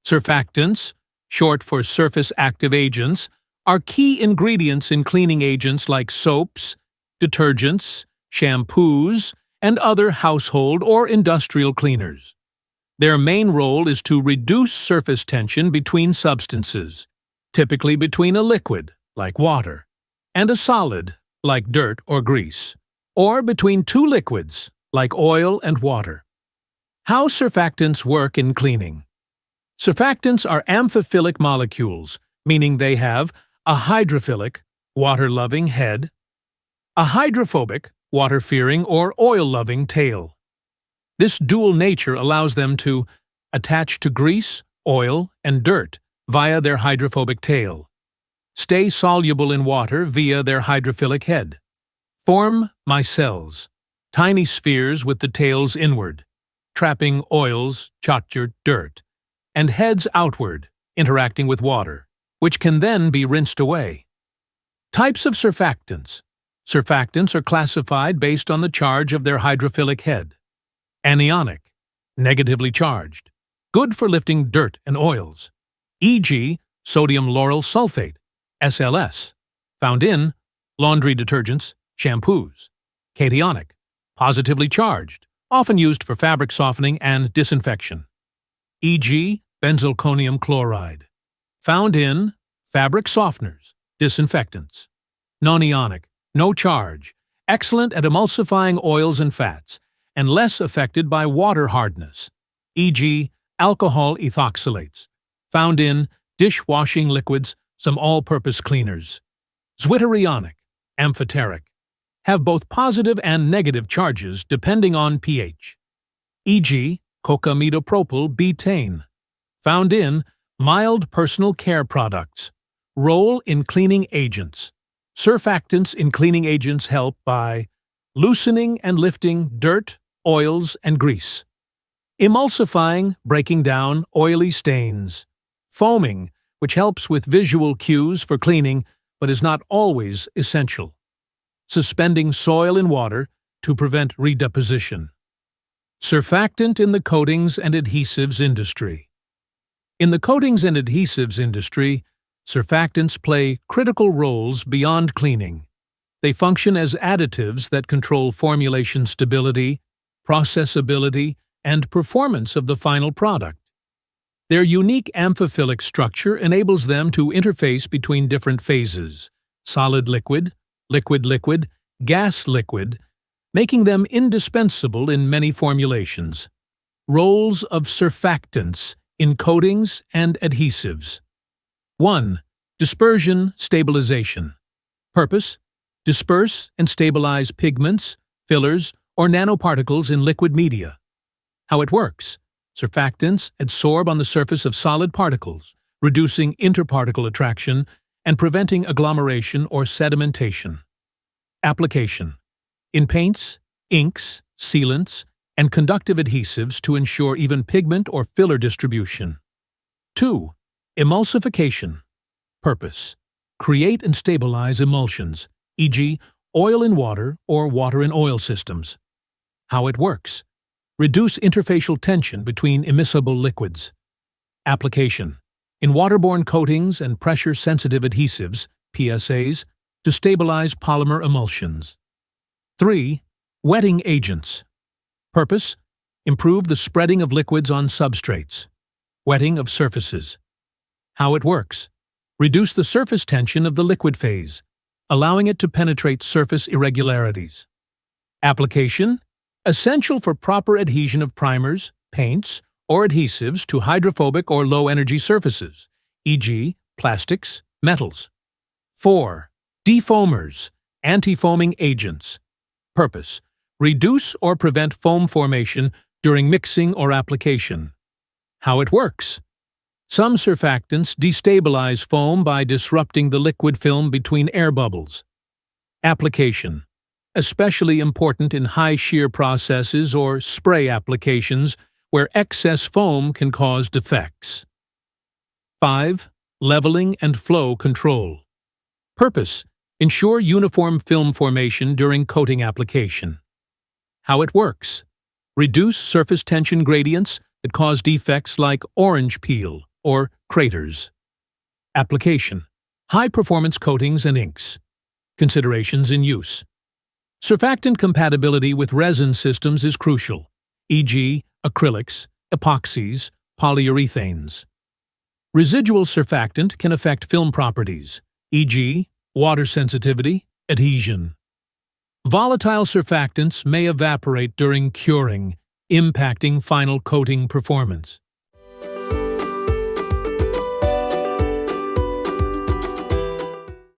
Surfactants, short for surface active agents, are key ingredients in cleaning agents like soaps, detergents, shampoos, and other household or industrial cleaners. Their main role is to reduce surface tension between substances, typically between a liquid, like water, and a solid, like dirt or grease, or between two liquids, like oil and water. How surfactants work in cleaning. Surfactants are amphiphilic molecules, meaning they have a hydrophilic, water-loving head, a hydrophobic, water-fearing or oil-loving tail. This dual nature allows them to attach to grease, oil, and dirt via their hydrophobic tail, stay soluble in water via their hydrophilic head, form micelles, tiny spheres with the tails inward, trapping oils, chotger, dirt, and heads outward, interacting with water, which can then be rinsed away. Types of surfactants. Surfactants are classified based on the charge of their hydrophilic head. Anionic, negatively charged, good for lifting dirt and oils, e.g. sodium lauryl sulfate, SLS, found in laundry detergents, shampoos. Cationic, positively charged, often used for fabric softening and disinfection, e.g. benzalkonium chloride, found in fabric softeners, disinfectants. Nonionic, no charge, excellent at emulsifying oils and fats, and less affected by water hardness, e.g. alcohol ethoxylates, found in dishwashing liquids, some all-purpose cleaners. Zwitterionic, amphoteric, have both positive and negative charges depending on pH, e.g. cocamidopropyl betaine, found in mild personal care products. Role in cleaning agents. Surfactants in cleaning agents help by loosening and lifting dirt, oils, and grease. Emulsifying, breaking down oily stains. Foaming, which helps with visual cues for cleaning but is not always essential. Suspending soil in water to prevent redeposition. Surfactant in the coatings and adhesives industry. In the coatings and adhesives industry, surfactants play critical roles beyond cleaning. They function as additives that control formulation stability, processability, and performance of the final product. Their unique amphiphilic structure enables them to interface between different phases, solid-liquid, liquid-liquid, gas-liquid, making them indispensable in many formulations. Roles of surfactants in coatings and adhesives. 1. Dispersion Stabilization. Purpose: disperse and stabilize pigments, fillers, or nanoparticles in liquid media. How it works. Surfactants adsorb on the surface of solid particles, reducing interparticle attraction and preventing agglomeration or sedimentation. Application. In paints, inks, sealants, and conductive adhesives to ensure even pigment or filler distribution. 2. Emulsification. Purpose: create and stabilize emulsions, e.g. oil in water or water in oil systems. How it works. Reduce interfacial tension between immiscible liquids. Application. In waterborne coatings and pressure-sensitive adhesives, PSAs, to stabilize polymer emulsions. 3. Wetting agents. Purpose: improve the spreading of liquids on substrates. Wetting of surfaces. How it works. Reduce the surface tension of the liquid phase, allowing it to penetrate surface irregularities. Application. Essential for proper adhesion of primers, paints, or adhesives to hydrophobic or low-energy surfaces, e.g. plastics, metals. 4. Defoamers, anti-foaming agents. Purpose: reduce or prevent foam formation during mixing or application. How it works. Some surfactants destabilize foam by disrupting the liquid film between air bubbles. Application. Especially important in high shear processes or spray applications where excess foam can cause defects. 5. Leveling and flow control. Purpose: ensure uniform film formation during coating application. How it works. Reduce surface tension gradients that cause defects like orange peel, or craters. Application: high-performance coatings and inks. Considerations in use. Surfactant compatibility with resin systems is crucial, e.g., acrylics, epoxies, polyurethanes. Residual surfactant can affect film properties, e.g., water sensitivity, adhesion. Volatile surfactants may evaporate during curing, impacting final coating performance.